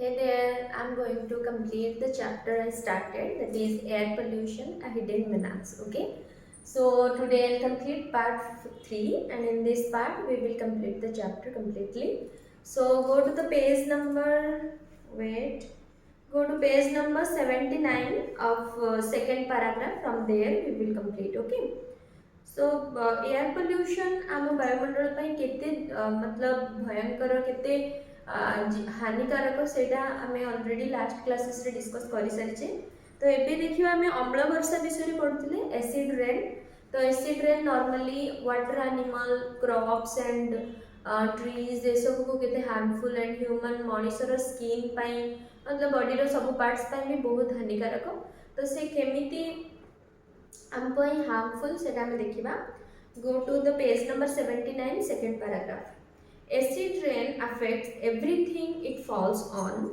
Hey there, I'm going to complete the chapter I started, that is air pollution, a hidden menace. Okay, so today I'll complete part 3, and in this part we will complete the chapter completely. So go to the page number, wait, go to page number 79 of second paragraph. From there we will complete. Okay, so air pollution आम वायुमंडल ପାଇଁ केते मतलब भयंकर केते हानिकारक सेटा आमे ऑलरेडी लास्ट क्लासेस रे डिस्कस करि सारिछे। तो एबे देखियो आमे अम्ल वर्षा विषय पढुथिले एसिड रेन। तो acid rain normally water animal crops and trees ए सब को केते हार्मफुल एंड ह्यूमन मनुष्यर स्किन पई मतलब बॉडी रो सब पार्ट्स पई भी बहुत हानिकारक। तो से केमिति हमको हार्मफुल से देखा। Go to the page number 79 second paragraph. Acid rain affects everything it falls on.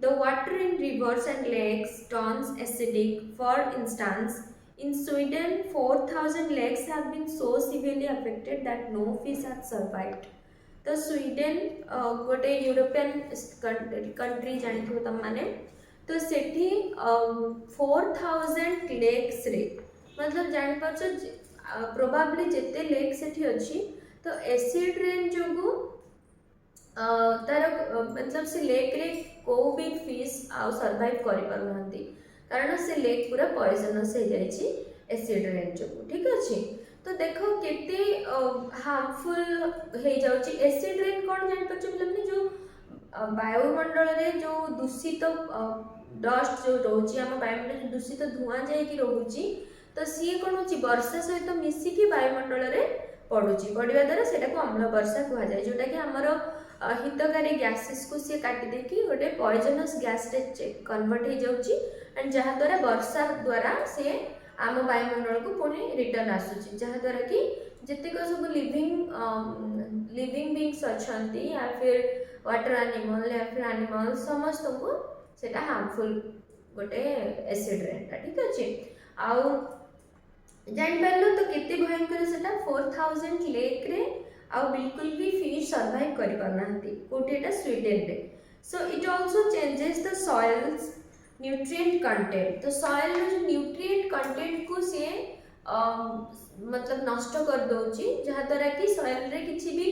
The water in rivers and lakes turns acidic. For instance in Sweden 4000 lakes have been so severely affected that no fish have survived। तो Sweden गोटे European country जानते तुम मैंने। तो सेठी 4000 lakes रे मतलब जापर probably जिते lake सेठी अच्छी। तो एसिड रेन जो तार मतलब से लेक रे को भी फिश सर्वाइव कर पारना कारण से लेक पूरा पॉइजनस हो जाए एसिड रेन जो। ठीक अच्छे, तो देखो केते हार्मफुल हो जाउची एसिड रेन। कौन जानपर पे जो वायुमंडल रे जो दूषित डस्ट जो रोची आम वायुमंडल दूषित धुआं जाकि रोची। तो सी कौन हो वर्षा सहित मिसिकी वायुमंडल रे पड़ुची। पड़ा द्वारा से अम्ल वर्षा कह जाए जोटा कि आमर हितकारी गैसेस को सी काटी देकी गोटे पॉइजनस गैस रे कन्वर्ट हो जाउची एंड जहाँ द्वारा वर्षा द्वारा से आम वायुमंडल को पुणी रिटर्न आसूची जहाँ द्वारा कि जितक सब लिविंग बींग्स अच्छा या फिर वाटर एनिमल या फिर एनिमल समस्त को सेटा हार्मफुल गोटे एसिड रेनटा। ठीक अच्छे, आउ जापर तो केते भयंकर सेटा 4000 लेक रे आउ बिल्कुल भी फिश सर्वाइव कर पारना कोटेटा स्वीडन रे। So it also changes the soils nutrient content. तो सॉइल रो न्यूट्रिएंट कंटेंट को सी मतलब नष्ट कर दोची जहाँ द्वारा कि सॉइल रे किछि भी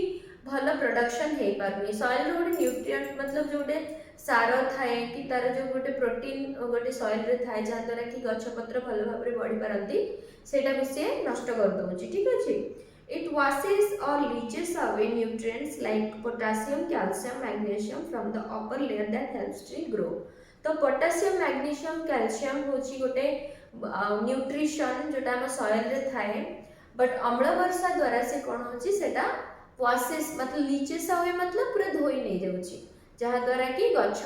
भल प्रोडक्शन हो पारनी। सॉइल रो गोटे न्यूट्रिएंट मतलब जोटे सार थाए कि तार जो गोटे प्रोटीन गोटे सॉइल रे थाए जहाँ द्वारा कि गछपत्र भल भाव में बढ़ी पारती सेटा को सी नष्ट कर दोची। ठीक अच्छे, it washes or leaches away nutrients like potassium, calcium, magnesium from the upper layer that helps tree grow। तो पोटासियम मैग्नीशियम कैल्शियम होची गोटे न्यूट्रिशन जोटा हम सॉइल रे थाए। बट अम्ल वर्षा द्वारा से कौन होची सेटा वाशेस मतलब लीचेस अवे मतलब पूरा धोई नहीं जाउची जहाँ द्वारा कि गछ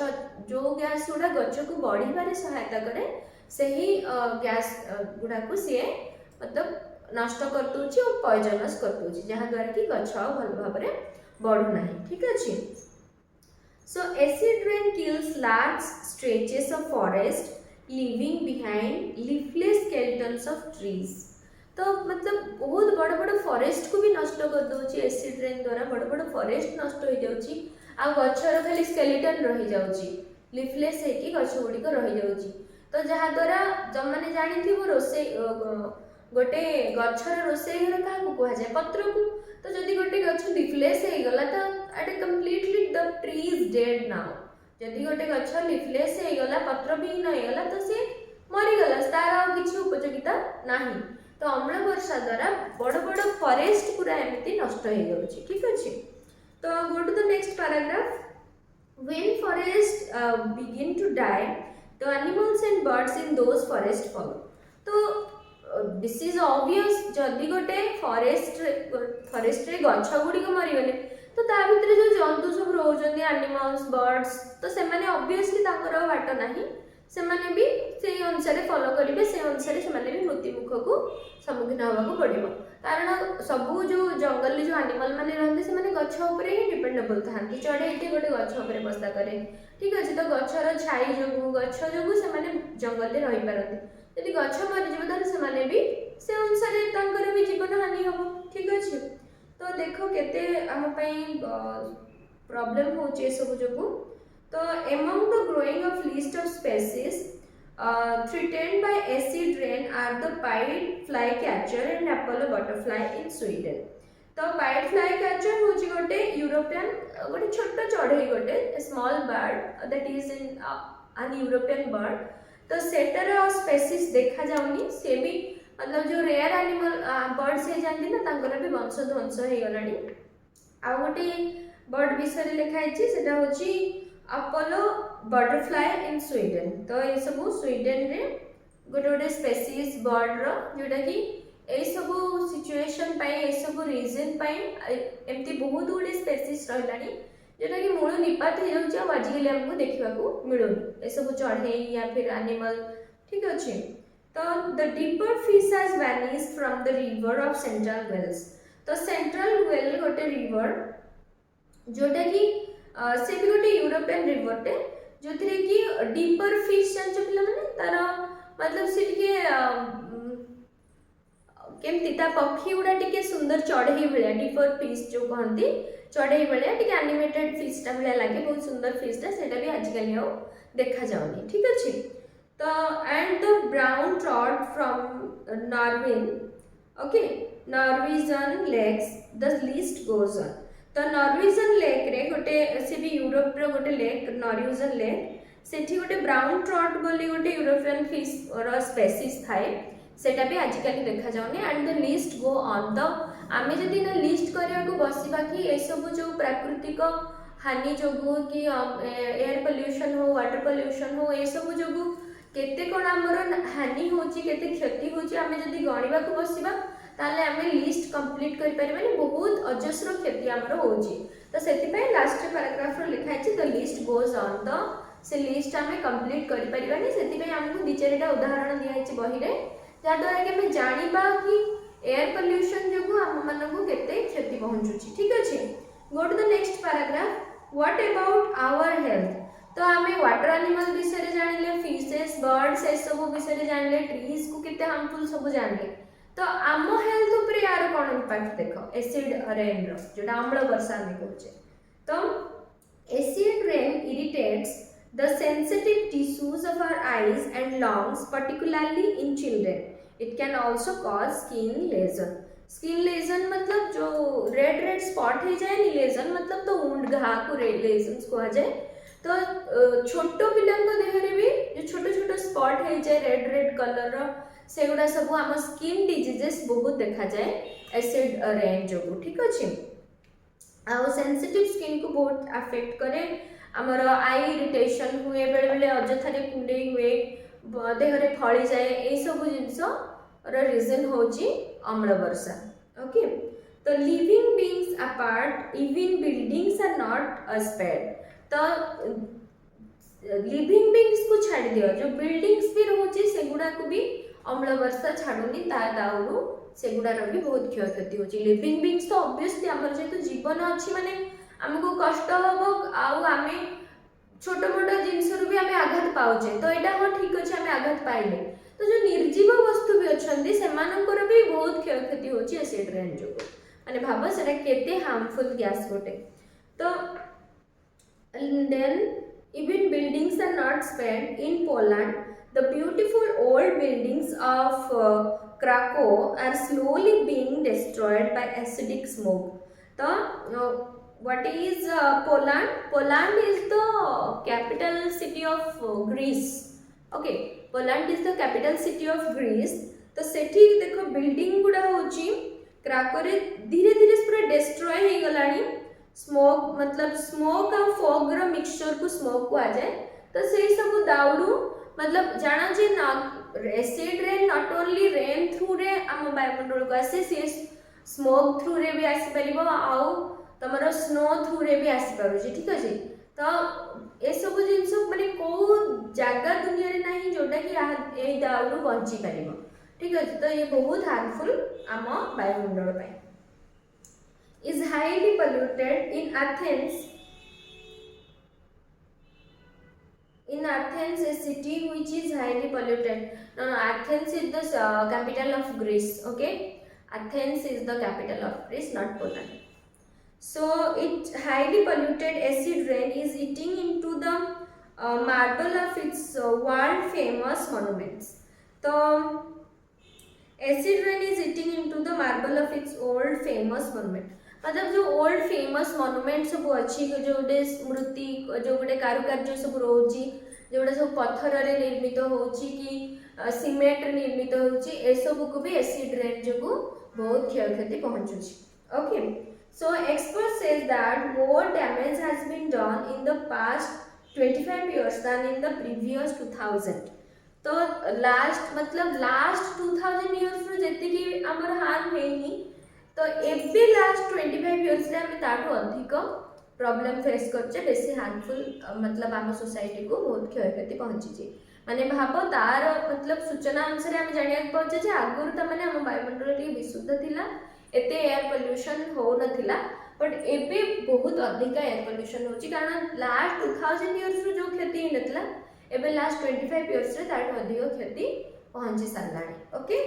जो गैस गुड़ा गछ को बढ़िबारे सहायता करे सही गैस गुड़ा को सी मतलब नष्ट कर दूची और पॉइजनस कर दूची जहाँ द्वारा कि गछ भल भाव में बढ़ू ना। ठीक अच्छे, so acid rain kills large stretches of forest leaving behind leafless skeletons of trees। तो मतलब बहुत बड़ बड़ फॉरेस्ट को भी नष्ट कर दोची एसिड रेन द्वारा बड़ बड़ फॉरेस्ट नष्ट हो जाउची आ गछर खाली स्केलेटन रही जाउची लीफलेस है कि गछ गुडी को रही जाउची। तो जहाँ द्वारा जब मैंने जानी थी वो रोसे गोटे गछर रोसे घर क्या कह जाए पत्र को। तो जदि गोटे गछ लीफलेस हो गला तो it completely the tree is dead now. जदि गोटे गछ लीफलेस हो गला पत्र भी न हो गला तो सी मरीगला तार आ किसी उपयोगिता नाही। तो अम्ल वर्षा द्वारा बड़ बड़ फॉरेस्ट पूरा एमती नष्ट हो जाउची। ठीक अच्छे, तो go to the next paragraph. When forest begin to die the animals and birds in those forest follow. तो दिस इज ऑब्वियस जदि गोटे फॉरेस्ट रे गछ गुड़िक मरीगले तो ता भितर जो जंतु सब रोचंदी एनिमल्स बर्ड्स तो से माने ऑब्वियसली ताकर बाट नाही से माने भी से अनुसार फॉलो करेंगे से अनुसार से माने भी मृत्युमुख को सम्मुखीन होगा पड़ो। कारण सबू जो जंगल जो एनिमल मैंने रहते से माने गछ ऊपर ही डिपेंडेबल था चढ़े गोटे गछ ऊपर बसा करे। ठीक अच्छे, तो गछर छाई जो गछ जो से माने जंगल में रही पारती यदि गछ मरीज तार से भी से अनुसार भी जीवन हानि हम। ठीक अच्छे, तो देख केते आम प्रोब्लेम हो सब जो तो among the growing of list of species threatened by acid rain are the pied flycatcher and Apollo butterfly in Sweden. तो पाइड फ्लाई कैचर होची गोटे यूरोपियन गोटे छोट चढ़ई गोटे small bird that is in an European bird तो shutter species देखा जाउनी से भी मतलब जो रेयर एनिमल बर्ड्स हे जानती ना तांकर भी वंश ध्वंस हे गलानी आ गोटे बर्ड विषय लिखाई सेटा होची अपोलो बटरफ्लाई इन स्वीडेन तो ये सब स्वीडेन रे गोटे गोटे स्पेसीज बर्ड रो जोटा कि ए सब सिचुएशन पाई ए सब रीजन पाई एमती बहुत गुड़े स्पेसीज रहलानी जोटा कि मूल निपात हो जाउची आ आजिकली हमको देखा मिलूनी ए सब चढ़ई या फिर एनिमल ठीक अच्छे तो the deeper fish has vanished from the river of central Wales तो सेंट्रल वेल गोटे रिवर जोटा कि से भी गोटे यूरोपियन रिवर टे जो कि डीपर फिश जान पिला माने तार मतलब से केमती ता पक्षी गुड़ा टिके सुंदर चढ़ई भाया डीपर फिश जो कहती चढ़ई भाया टिके एनिमेटेड फिशटा भाया लगे बहुत सुंदर फिशटा सेटा भी आजिकल आउ देखा जाउनी ठीक अच्छे तो and the brown trout from Norway okay Norwegian lakes the list goes on तो नॉर्वेजियन लेक रे गोटे से भी यूरोप रो गोटे लेक नॉर्वेजियन लेक सेठी गोटे ब्राउन ट्रॉट बोली गोटे यूरोपियन फिश रो स्पेसीज थाए सेटा भी आजिकल देखा जाउनी and the list go on तो आमे जदि ना लिस्ट करिया को बसिबा कि ए सब जो प्राकृतिक हानि जोगु कि एयर पोल्यूशन हो वाटर पोल्यूशन हो ए सब जोगु केते कोन हमर हानि होची केते क्षति होची आमे जदि गणिबा को बसिबा ताले आमे लिस्ट कंप्लीट करि परिबानी बहुत अजस्र क्षति हमर होची तो सेति पे लास्ट पैराग्राफ रो लिखा है द लिस्ट गोज ऑन तो से लिस्ट आमे कंप्लीट करि परिबानी सेति पे हमकु दिचेरिटा उदाहरण दिया है बही रे जहाँद्वारा कि आम जाना कि एयर पोल्यूशन जो आम मानक केते क्षति पहुँचुची ठीक अच्छे go to the next paragraph what about our health तो आम वाटर एनिमल विषय जानले फिशेस बर्ड्स ए सब विषय जानले ट्रीज को केते हार्मफुल सब जानले तो आम हेल्थ ऊपर यार कौन इंपैक्ट देखो एसिड रेन रो जोटा अम्ल वर्षा आम कहचे तो acid rain irritates the sensitive tissues of our eyes and lungs particularly in children. It can also cause skin lesion. Skin lesion मतलब जो red spot है जाए नी lesion मतलब तो wound घा को red lesions को आ जाए तो छोटो पिलांग को देहरे भी जो छोटो छोटो spot है जाए red कलर रो से गुड़ा सब आम skin diseases बहुत देखा जाए acid rain जो ठीक अच्छे आउ sensitive skin को बहुत affect करे आमर आई इरिटेशन हुए बेले बेले अजथारे कुंडे हुए देहरे फली जाए ये सब जिनस रीजन होची अम्ल वर्षा ओके तो living beings apart even buildings are not spared तो लिविंग बीइंग्स को छाड़ दियो जो बिल्डिंग्स भी रोची सेगुडा को भी अम्ल वर्षा छाडुनी ता दाउरु सेगुडार भी बहुत क्षयक्षति होची लिविंग बीइंग्स तो ऑब्वियसली हमर जेतु जीवन अछि माने आमको कष्ट हम आम छोट मोट जिनस भी आम आघात पाचे तो यहाँ हाँ ठीक अच्छे आम आघात पाइले तो जो निर्जीव वस्तु भी अच्छा से भी बहुत क्षयक्षति होची एसिड रेन जो माने भाव से केते हार्मफुल गैस गोटे तो then even buildings are not spared in Poland the beautiful old buildings of Krakow are slowly being destroyed by acidic smoke तो what is Poland? Poland is the capital city of Greece. Okay, Poland is the capital city of Greece. तो सेठी देखो building गुड़ा होची Krakow रे धीरे धीरे पूरा destroy हे गलानी smoke मतलब स्मोक और फॉग रो मिक्सचर को स्मोक को आ जाए तो सेही सब दाउडू मतलब जाना जे ना acid rain not only rain through रे हम वायुमंडल को आसे से स्मोक थ्रू रे भी आसी परिबो आउ तमरो स्नो थ्रू रे भी आसी पारुची ठीक अछि तो ए सब जिंस माने को जागा दुनिया रे नाही जोटा कि ए दाउरु बंची परिबो ठीक अछि तो ये बहुत हार्मफुल आम वायुमंडल पाए is highly polluted in Athens a city which is highly polluted no Athens is the capital of Greece okay Athens is the capital of Greece not Poland. So it highly polluted acid rain is eating into the marble of its world famous monuments. तो acid rain is eating into the marble of its old famous monument. मतलब जो old famous monument सब अच्छी जो गोटे स्मृति जो गोटे कारुकार्य सब रोची जोटा सब पत्थर रे निर्मित होची कि सीमेंट रे निर्मित होची ए सब को भी एसिड रेन जो बहुत क्षयक्षति पहुंचुची. Okay, so experts says that more damage has been done in the past 25 years than in the previous 2000. तो लास्ट मतलब लास्ट 2000 इयर्स रो जति कि हमर हार्म हेनी तो एबे लास्ट 25 इयर्स रे हम ताठो अधिक प्रॉब्लम फेस करछे बेसी हार्मफुल मतलब आम सोसाइटी को बहुत क्षयक्षति पहुंची जे माने भाबो तार मतलब सूचना अनुसार हम जानिया पहुंचे जे आगुर त माने हम वायुमंडल टी विशुद्ध थिला एते एयर पोल्यूशन हो नथिला बट एबे बहुत अधिक एयर पोल्यूशन होची कारण लास्ट 2000 इयर्स रो जो क्षति नथिला एबे लास्ट 25 इयर्स रे ताठो अधिक क्षति पहुंची सारलाणी. ओके,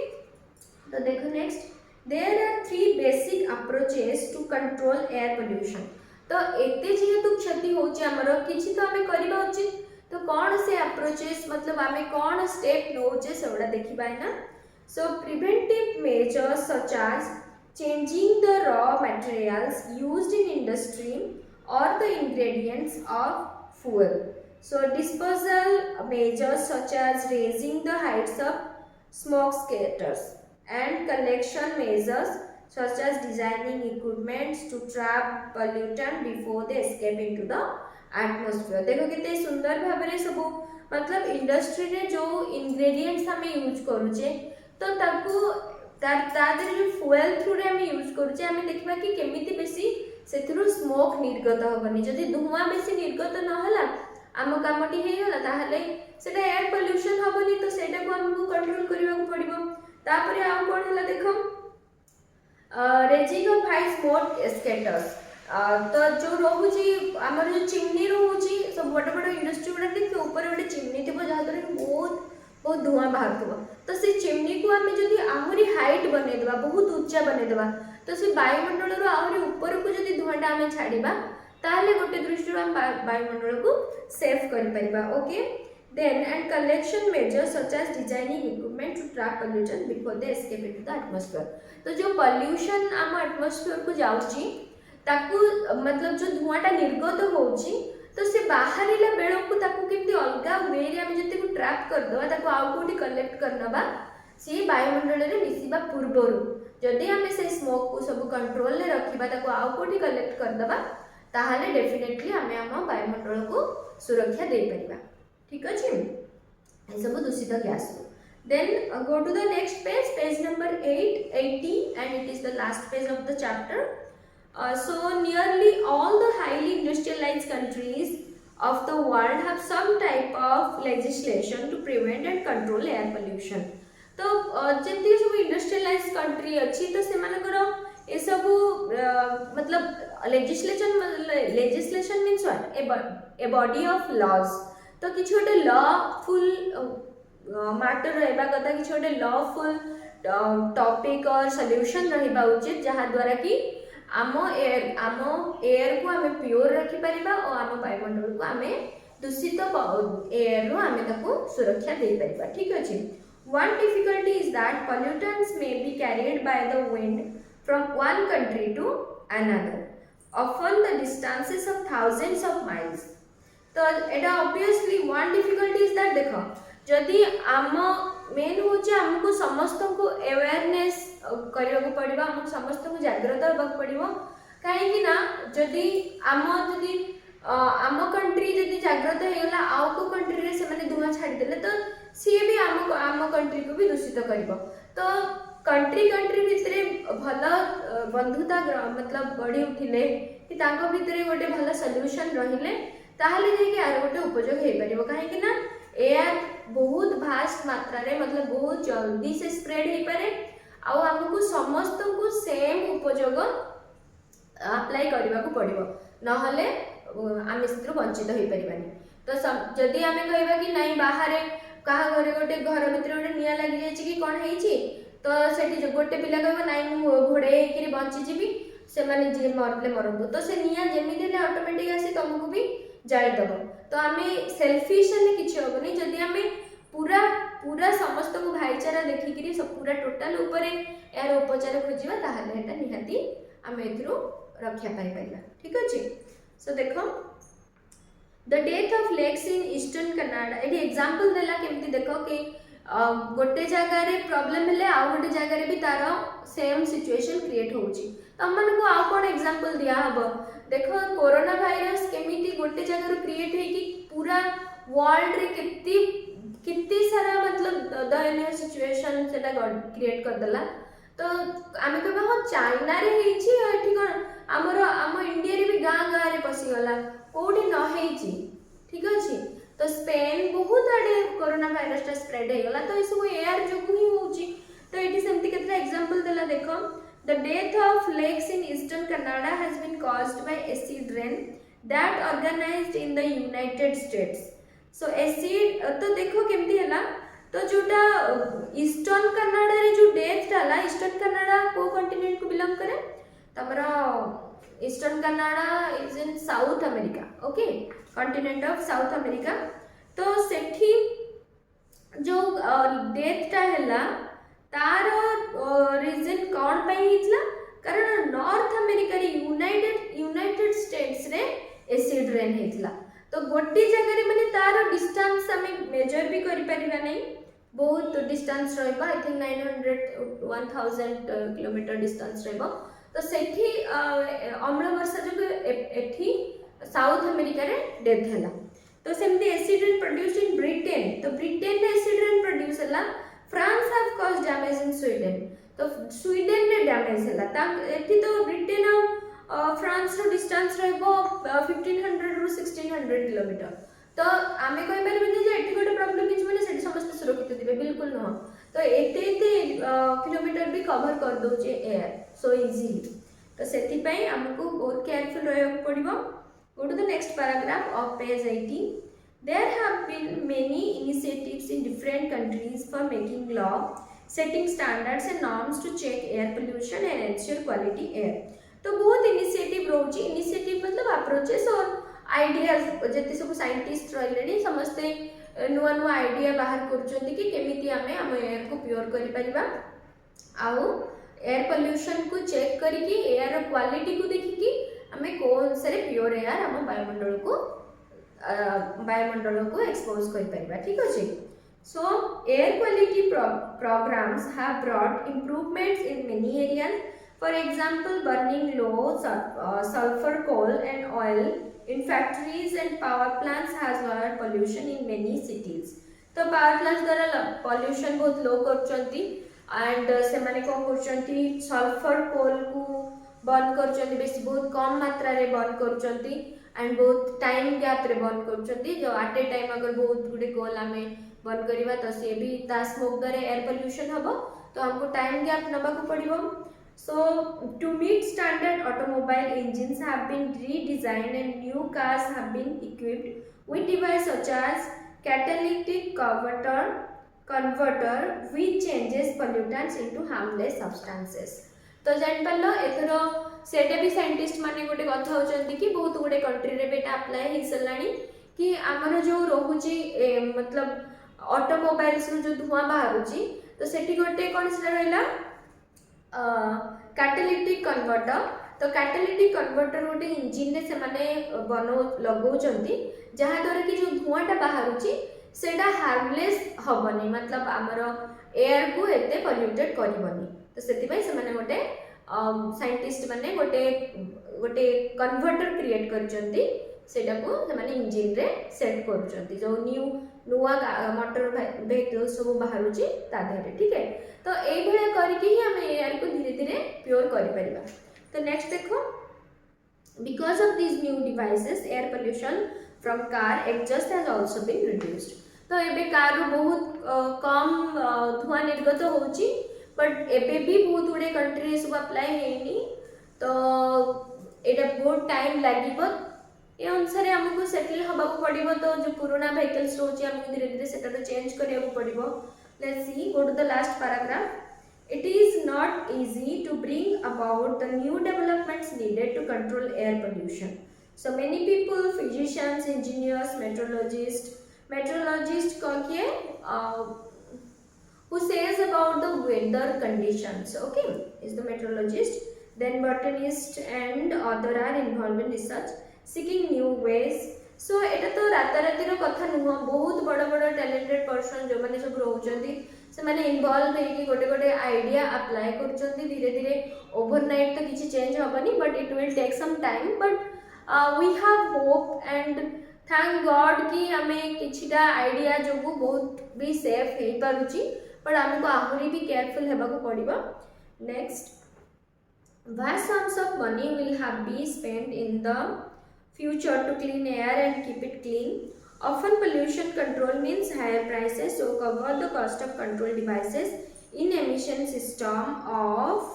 तो देखो next there are three basic approaches to control air pollution. तो एते जेहेतु क्षति होची हमरो किछि तो हमें करबा उचित तो कौन से अप्रोचेस मतलब हमें कौन स्टेप नोचे सेवडा देखिबा ना. So preventive measures such as changing the raw materials used in industry or the ingredients of fuel. So disposal measures such as raising the heights of smoke scaters and collection measures such as designing equipments to trap pollutant before they escape into the atmosphere. देखो कितने सुंदर भाबरे सब मतलब industry रे जो ingredients हम use करूचे तो ताकू तादर जो फ्यूल थ्रू रे हम यूज करूचे हम देखबा कि केमिति बेसी सेथरु स्मोक निर्गत होबनी जदी धुआं बेसी निर्गत न होला आम कामटी हे होला ताहले सेटा एयर पोल्यूशन होबनी तो सेटा को हमको कंट्रोल करबा को पड़िबो. तापरे आउ कोन हला देखो raising of high smoke scatters तो जो रोहुची हमर जो चिमनी रोहुची सब बड़ बड़ इंडस्ट्री गुडा देखो ऊपर गोटे चिमनी थिबो जहा द्वारा बहुत बहुत धुआं बाहर थिबो तो से चिमनी को हमें जदी आहुरी हाइट बने देबा बहुत ऊंचा बने देबा तो से वायुमंडल रो आहुरी ऊपर को जदी धुआंटा हमें छाड़ीबा ताले गोटे दृष्टि हम वायुमंडल को सेफ कर परिबा. Okay, then and collection measures such as designing equipment to trap pollution before they escape into the atmosphere. तो जो pollution आम atmosphere को जाउची ताकू मतलब जो धुआंटा निर्गत होची तो से बाहरिला बेलो को ताकू केमती अलगा वे रे हम जते को ट्रैप कर दवा ताकू आउ कोठी कलेक्ट करनबा से वायुमंडल रे मिसिबा पूर्वरु जदी हमें से स्मोक को सब कंट्रोल ले रखिबा ताकू आउ कोठी कलेक्ट कर दबा ताहाले डेफिनेटली हमें हम वायुमंडल को सुरक्षा दे परिबा. ठीक अछि ए सब दूषित गैस को. Then go to the next page, page number 880 and it is the last page of the chapter. So nearly all the highly industrialized countries of the world have some type of legislation to prevent and control air pollution. तो जति सब industrialise country अछि तो सेमानकर ए सब मतलब legislation means what a body of laws तो किसी गोटे लॉफुल मैटर रहा कथा किसी गोटे लॉफुल टॉपिक और सॉल्यूशन रहा उचित जहाँ द्वारा कि आम एयर को आम प्योर रखिपर और आम वायुमंडल को आम दूषित एयर आम सुरक्षा दे पार. ठीक अच्छे. One difficulty is that pollutants may be carried by the wind from one country to another often the distances of thousands of miles. तो एटा obviously one difficulty is that देखो जदि आम मेन होचे हमको समस्त को अवेयरनेस करबा को पड़िबा हम समस्त को जागृत होबा को पड़िबो काहे ना जदि आम कंट्री जदि जागृत हेगला आउ को कंट्री रे से माने धुआं छाड़ी देले तो सी भी आम कंट्री को भी दूषित करबो. तो कंट्री भितरे भल बंधुता मतलब बढ़ी उठिले कि तांको भितरे गोटे भल सॉल्यूशन रहिले ताहले जे कि आर गोटे उपयोग हे परिबो काहे ना एयर बहुत भास्ट मात्रा रे मतलब बहुत जल्दी से स्प्रेड हे पारे आउ हमको समस्त को सेम उपयोग अप्लाई करबा को पड़िबो नहले आम से वंचित हो पारिबानी. तो जदि आम कहबा कि नहीं बाहर कहा घरे गोटे घर भितर गोटे निया लगी जाइए कि कौन है तो से गोटे पिला कह नाई घोड़े बंची जी से मरले मरतु तो से निया जमी ऑटोमेटिक आसी तुमको भी जाईदेव तो आम सेल्फिश हेल्ले किसी हेनी जदि आम पूरा पूरा समस्त को भाईचारा देखिकी पूरा टोटाल यार उपचार खोजा ताहले एटा निहाती आम एथरू रक्षा पाई ठीक अच्छे। सो देख the death of lakes in eastern Canada ये एग्जांपल देला केमती देख कि गोटे जगह रे प्रॉब्लम हेले आ गोटे जगह रे भी तार सेम सिचुएशन क्रिएट होउची तम मन को आ कोन एग्जांपल दिया हबो देखो कोरोना वायरस केमिति गोटे जगह रे क्रिएट हे कि पूरा वर्ल्ड रे कितनी सारा मतलब दयनीय सिचुएशन सेटा क्रिएट कर देला तो आमे कहबा हो चाइना रे हेची एठी कोन हमरो हम इंडिया रे भी गां गां रे पसी गला कोडी न हेची ठीक अछि तो स्पेन बहुत आड़े कोरोना वायरस टा स्प्रेड हो गला तो ये सब एयर जो ही होची तो एटी सेमती केतरा एग्जांपल देला देखो the death of lakes in eastern Canada has been caused by acid rain that organized in the United States. So acid तो देखो केमती हला तो जोटा ईस्टर्न कनाडा रे जो डेथ टाला ईस्टर्न कनाडा को कॉन्टिनेंट को बिलोंग करे तमरा eastern Canada is in South America okay continent of South America तो सेठी जो डेथ टा हैला तार रीजन कौन पाई हितला कारण नॉर्थ अमेरिका रे यूनाइटेड स्टेट्स रे एसिड रेन हितला तो गोटी जगह रे माने तार डिस्टेंस हमें मेजर भी करि परिबा नै बहुत डिस्टेंस रहबा आई थिंक 900 1000 किलोमीटर डिस्टेंस रहबा तो सेठी अम्ल वर्षा जो एठी साउथ अमेरिका रे डेथ हैला तो सेमती acid rain produced in Britain तो ब्रिटेन रे एसिड रेन प्रोड्यूस हैला France have caused damage in Sweden तो स्वीडन रे डैमेज हैला ता एठी तो ब्रिटेन और फ्रांस रो डिस्टेंस रहबो 1500 रु 1600 किलोमीटर तो आमे कोइ बारे में जे एठी गोटे प्रॉब्लम किछ माने सेठी समस्त सुरक्षित दिबे बिल्कुल न तो एते किलोमीटर भी कवर कर दोचे एयर सो इजीली तो सेति पई हमको बहुत केयरफुल रहय पड़िबो। Go to the next paragraph of page 18. There have been many initiatives in different countries for making law, setting standards and norms to check air pollution and ensure quality air. तो बहुत initiative रोची initiative मतलब approaches और ideas जति सब scientist रहलेनी समस्ते नुआ नुआ idea बाहर करचोंती कि केमिति हमें हम एयर को प्योर करि परिबा आउ एयर पोल्यूशन को चेक करिकि एयर क्वालिटी को देखिकि हमें कौन से प्योर एयर हम वायुमंडल को एक्सपोज कर परिबा ठीक अछि। So air quality programs have brought improvements in many areas for example burning low sulphur coal and oil in factories and power plants has lower pollution in many cities तो power plants द्वारा pollution बहुत low करचंती and से माने को करचंती sulphur कोल को burn करचंती बेसी बहुत कम मात्रा रे बर्न करचंती एंड बहुत टाइम गैप रे बर्न करचंती जो एट ए टाइम अगर बहुत गुडे कोल हमें बर्न करबा तो से भी ता स्मोक द्वारा एयर पोल्यूशन हबो तो हमको टाइम गैप नबा को पड़िबो। So to meet standard automobile engines have been redesigned and new cars have been equipped with device such as catalytic converter which changes pollutants into harmless substances तो जान पालो एथरो सेटे भी साइंटिस्ट माने गोटे कथा होचंती कि बहुत गुडे कंट्री रे बेटा अप्लाई हि सलानी कि हमर जो रहूची मतलब ऑटोमोबाइल्स रो जो धुआं बाहरुची तो सेठी गोटे कोन से रहला कैटालिटिक कन्वर्टर तो कैटालिटिक कन्वर्टर गोटे इंजिन रे से माने बनो लगौचंती जहा द्वारा कि जो धुआंटा बाहरुची सेटा हार्मलेस हबनी मतलब हमर एयर को एते पोल्यूटेड करबनी तो सेति भाई से माने गोटे साइंटिस्ट माने गोटे कन्वर्टर क्रिएट करचंती सेटा को से माने इंजिन रे सेट करचंती जो नुआ मोटर व्हीकल सब बाहरुची ता देरे ठीक है तो एई भले करके ही हम एयर को धीरे धीरे प्योर करि परिबा। तो नेक्स्ट देखो because of these new devices air pollution from car exhaust has also been reduced तो एबे कार बहुत कम धुआं निर्गत होची बट एबे भी बहुत गुडे कंट्री सब अप्लाई हेनी तो एटा बहुत टाइम लागिबो ए अनुसार हमको सेटल हबा को पड़िबो तो जो पुराना व्हीकल्स रोची हमको धीरे धीरे सेटा तो चेंज करिया को पड़िबो। Let's see go to the last paragraph it is not easy to bring about the new developments needed to control air pollution So many people, physicians, engineers, meteorologist कह के who says about the weather conditions, okay, is the meteorologist. Then botanist and author are involved in research, seeking new ways. So एटा तो रातारातिर कथा नुह, बहुत बड़ बड़ talented person जो माने सब रहउचंदी से माने इन्वॉल्व हेकि गोटे गोटे आइडिया अप्लाई करचंदी, धीरे धीरे ओवरनाइट तो किछि चेंज होबनी, but it will take some time, but we have hope and thank God कि हमें किछिटा आइडिया जोगु बहुत भी सेफ हे पारुची, बट आमको आहुरी भी केयरफुल हेबाको पड़िबो. Next, vast sums of money will have be spent in the future to clean air and keep it clean. Often pollution control means higher prices, so cover the cost of control devices in emission system of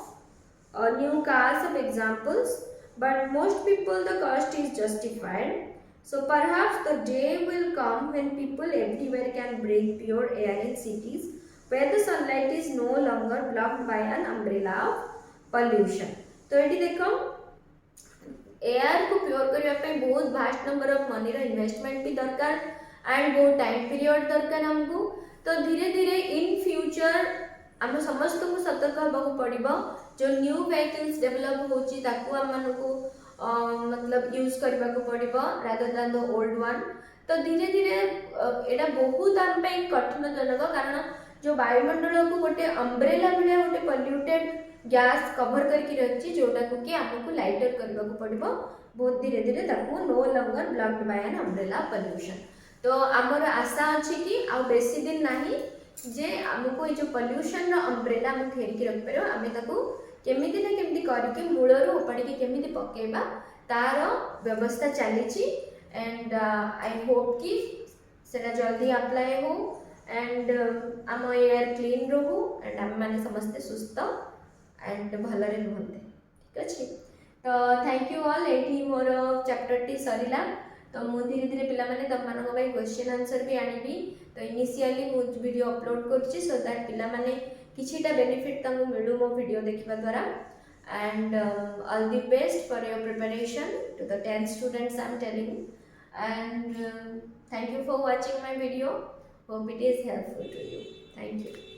new cars of examples, but most people the cost is justified. So perhaps the day will come when people everywhere can breathe pure air in cities where the sunlight is no longer blocked by an umbrella of pollution. तो ये देखो air को pure करने बहुत vast number of money रो investment भी दरकार and बहुत टाइम पीरियड दरकार हमको. तो धीरे धीरे इन फ्यूचर आम समस्त को सतर्क होगा पड़ो, जो न्यू व्हीकल्स डेवलप होची ताकू आम मानकू मतलब यूज करने को पड़ो rather than the old one. तो धीरे धीरे एटा बहुत आम कठिन जनक, कारण जो वायुमंडल को गोटे अम्ब्रेला भाया गोटे पल्यूटेड गैस कवर करके रखी, जोटा को कि आमको लाइटर करने को पड़ो बहुत धीरे धीरे ताकू no longer blocked by an umbrella pollution. तो आमर आशा अच्छी कि आ बेसी दिन नहीं जे आमको ये जो पल्यूशन अम्ब्रेला आम फेरिकी रखिपर, आम ताकू केमिति ना केमिति करके मूलर उपाड़ी केमिति पकेबा तार व्यवस्था चली. एंड आई होप कि सेटा जल्दी अप्लाई हो एंड आम एयर क्लीन रहू एंड आम मैंने समस्ते सुस्थ एंड भलरे रुहते. ठीक अच्छे. तो थैंक यू ऑल. ये मोर चैप्टर टी सरीला. तो मु धीरे धीरे पिला माने तम मानक भाई क्वेश्चन आंसर भी आनिबी. तो इनिशियली मु वीडियो अपलोड करछि सो दैट पिला माने किछिटा बेनिफिट तमु मिलु मो वीडियो देखिबा द्वारा. And all the best for your preparation to the 10 students I am telling. And thank you for watching my video. Hope it is helpful to you. Thank you.